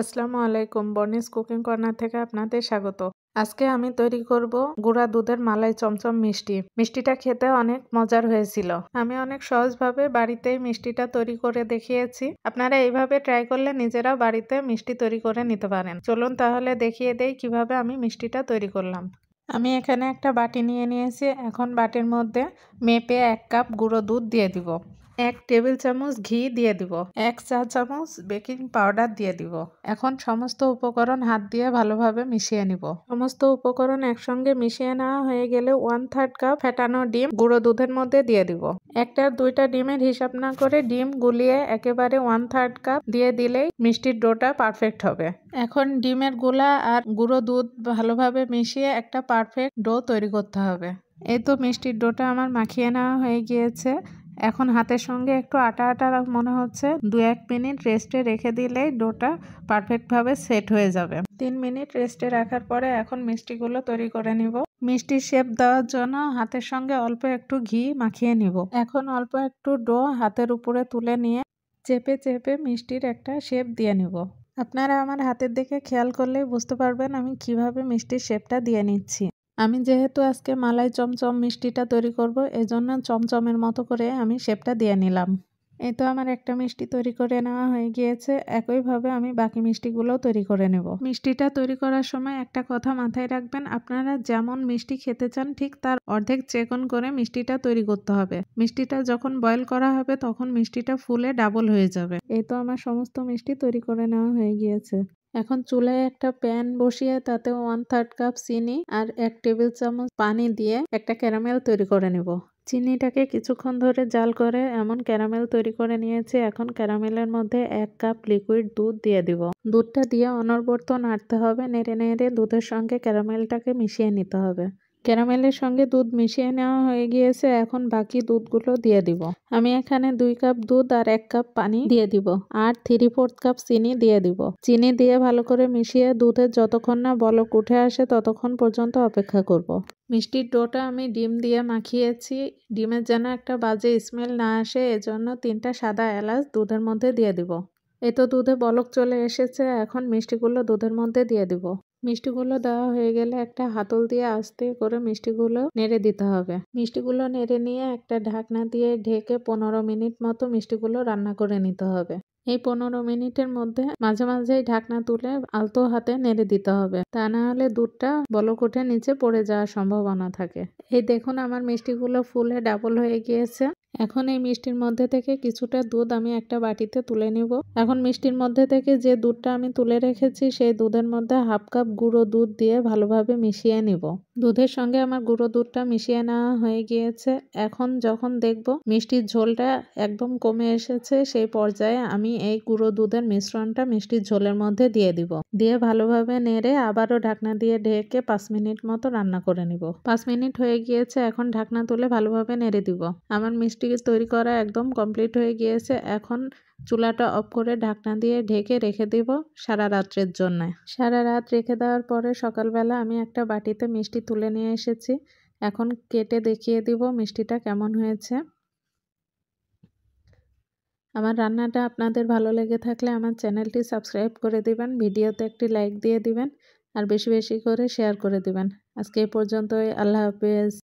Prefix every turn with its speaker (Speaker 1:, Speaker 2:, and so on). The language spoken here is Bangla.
Speaker 1: আসসালামু আলাইকুম, বনিস কুকিং কর্নার থেকে আপনাদের স্বাগত। আজকে আমি তৈরি করব গুঁড়া দুধের মালাই চমচম মিষ্টি। মিষ্টিটা খেতে অনেক মজার হয়েছিল। আমি অনেক সহজভাবে বাড়িতেই মিষ্টিটা তৈরি করে দেখিয়েছি। আপনারা এইভাবে ট্রাই করলে নিজেরাও বাড়িতে মিষ্টি তৈরি করে নিতে পারেন। চলুন তাহলে দেখিয়ে দেই কিভাবে আমি মিষ্টিটা তৈরি করলাম। আমি এখানে একটা বাটি নিয়ে নিয়েছি। এখন বাটির মধ্যে মেপে 1 কাপ গুঁড়ো দুধ দিয়ে দিব। 1 টেবিল চামচ ঘি দিয়ে দিব। 1 চা চামচ বেকিং পাউডার দিয়ে দিব। এখন সমস্ত উপকরণ হাত দিয়ে ভালোভাবে মিশিয়ে নিব। সমস্ত উপকরণ একসঙ্গে মিশিয়ে নেওয়া হয়ে গেলে 1/3 কাপ ফেটানো ডিম গুঁড়ো দুধের মধ্যে দিয়ে দিব। একটা দুইটা ডিমের হিসাব না করে ডিম গুলিয়ে একেবারে 1/3 কাপ দিয়ে দিলেই মিষ্টির ডোটা পারফেক্ট হবে। এখন ডিমের গোলা আর গুঁড়ো দুধ ভালোভাবে মিশিয়ে একটা পারফেক্ট ডো তৈরি করতে হবে। এই তো মিষ্টির ডোটা আমার মাখিয়ে নেওয়া হয়ে গিয়েছে। এখন হাতের সঙ্গে একটু আটা আটা মনে হচ্ছে। 2-1 মিনিট রেস্টে রেখে দিলেই ডোটা পারফেক্টভাবে সেট হয়ে যাবে। 3 মিনিট রেস্টে রাখার পরে এখন মিষ্টিগুলো তৈরি করে নিব। মিষ্টির শেপ দেওয়ার জন্য হাতের সঙ্গে অল্প একটু ঘি মাখিয়ে নিব। এখন অল্প একটু ডো হাতের উপরে তুলে নিয়ে চেপে চেপে মিষ্টির একটা শেপ দিয়ে নিব। আপনারা আমার হাতের দিকে খেয়াল করলেই বুঝতে পারবেন আমি কিভাবে মিষ্টির শেপটা দিয়ে নিচ্ছি। আমি যেহেতু আজকে মালাই চমচম মিষ্টিটা তৈরি করব, এজন্য চমচমের মতো করে আমি শেপটা দিয়ে নিলাম। এই তো আমার একটা মিষ্টি তৈরি করে নেওয়া হয়ে গিয়েছে। একইভাবে আমি বাকি মিষ্টিগুলোও তৈরি করে নেব। মিষ্টিটা তৈরি করার সময় একটা কথা মাথায় রাখবেন, আপনারা যেমন মিষ্টি খেতে চান ঠিক তার অর্ধেক চেকন করে মিষ্টিটা তৈরি করতে হবে। মিষ্টিটা যখন বয়েল করা হবে তখন মিষ্টিটা ফুলে ডাবল হয়ে যাবে। এই তো আমার সমস্ত মিষ্টি তৈরি করে নেওয়া হয়ে গিয়েছে। এখন চুলায় একটা প্যান বসিয়ে তাতে 1/3 কাপ চিনি আর 1 টেবিল চামচ পানি দিয়ে একটা ক্যারামেল তৈরি করে নেব। চিনিটাকে কিছুক্ষণ ধরে জাল করে এমন ক্যারামেল তৈরি করে নিয়েছি। এখন ক্যারামেলের মধ্যে 1 কাপ লিকুইড দুধ দিয়ে দিব। দুধটা দিয়ে অনবরত নাড়তে হবে। নেড়ে নেড়ে দুধের সঙ্গে ক্যারামেলটাকে মিশিয়ে নিতে হবে। ক্যারামেলের সঙ্গে দুধ মিশিয়ে নেওয়া হয়ে গিয়েছে। এখন বাকি দুধগুলো দিয়ে দিব। আমি এখানে 2 কাপ দুধ আর 1 কাপ পানি দিয়ে দিব আর 3/4 কাপ চিনি দিয়ে দিব। চিনি দিয়ে ভালো করে মিশিয়ে দুধের যতক্ষণ না বলক উঠে আসে ততক্ষণ পর্যন্ত অপেক্ষা করব। মিষ্টির ডোটা আমি ডিম দিয়ে মাখিয়েছি। ডিমের যেন একটা বাজে স্মেল না আসে এজন্য 3টা সাদা এলাচ দুধের মধ্যে দিয়ে দিব। এই তো দুধে বলক চলে এসেছে। এখন মিষ্টিগুলো দুধের মধ্যে দিয়ে দিব। মিষ্টিগুলো দেওয়া হয়ে গেলে একটা হাতল দিয়ে আস্তে করে মিষ্টিগুলো নেড়ে দিতে হবে। মিষ্টিগুলো নেড়ে নিয়ে একটা ঢাকনা দিয়ে ঢেকে 15 মিনিট মতো মিষ্টিগুলো রান্না করে নিতে হবে। এই 15 মিনিটের মধ্যে মাঝে মাঝেই ঢাকনা তুলে আলতো হাতে নেড়ে দিতে হবে, তা না হলে দুধটা বলক উঠে নিচে পড়ে যাওয়ার সম্ভাবনা থাকে। এই দেখুন আমার মিষ্টিগুলো ফুলে ডাবল হয়ে গিয়েছে। এখন এই মিষ্টির মধ্যে থেকে কিছুটা দুধ আমি একটা বাটিতে তুলে নিব। এখন মিষ্টির মধ্যে থেকে যে দুধটা আমি তুলে রেখেছি সেই দুধের মধ্যে 1/2 কাপ গুঁড়ো দুধ দিয়ে ভালোভাবে মিশিয়ে নিব। দুধের সঙ্গে আমার গুঁড়ো দুধটা মিশিয়ে নেওয়া হয়ে গিয়েছে। এখন যখন দেখব মিষ্টির ঝোলটা একদম কমে এসেছে সেই পর্যায়ে আমি এই গুঁড়ো দুধের মিশ্রণটা মিষ্টির ঝোলের মধ্যে দিয়ে দিব। দিয়ে ভালোভাবে নেড়ে আবারও ঢাকনা দিয়ে ঢেকে 5 মিনিট মতো রান্না করে নিব। 5 মিনিট হয়ে গিয়েছে। এখন ঢাকনা তুলে ভালোভাবে নেড়ে দিব। আমার মিষ্টি তৈরি করা একদম কমপ্লিট হয়ে গিয়েছে। এখন চুলাটা অফ করে ঢাকনা দিয়ে ঢেকে রেখে দিব সারা রাত্রের জন্য। সারা রাত রেখে দেওয়ার পরে সকালবেলা আমি একটা বাটিতে মিষ্টি তুলে নিয়ে এসেছি। এখন কেটে দেখিয়ে দিব মিষ্টিটা কেমন হয়েছে। আমার রান্নাটা আপনাদের ভালো লেগে থাকলে আমার চ্যানেলটি সাবস্ক্রাইব করে দিবেন, ভিডিওতে একটি লাইক দিয়ে দিবেন আর বেশি বেশি করে শেয়ার করে দিবেন। আজকে এই পর্যন্তই। আল্লাহ হাফেজ।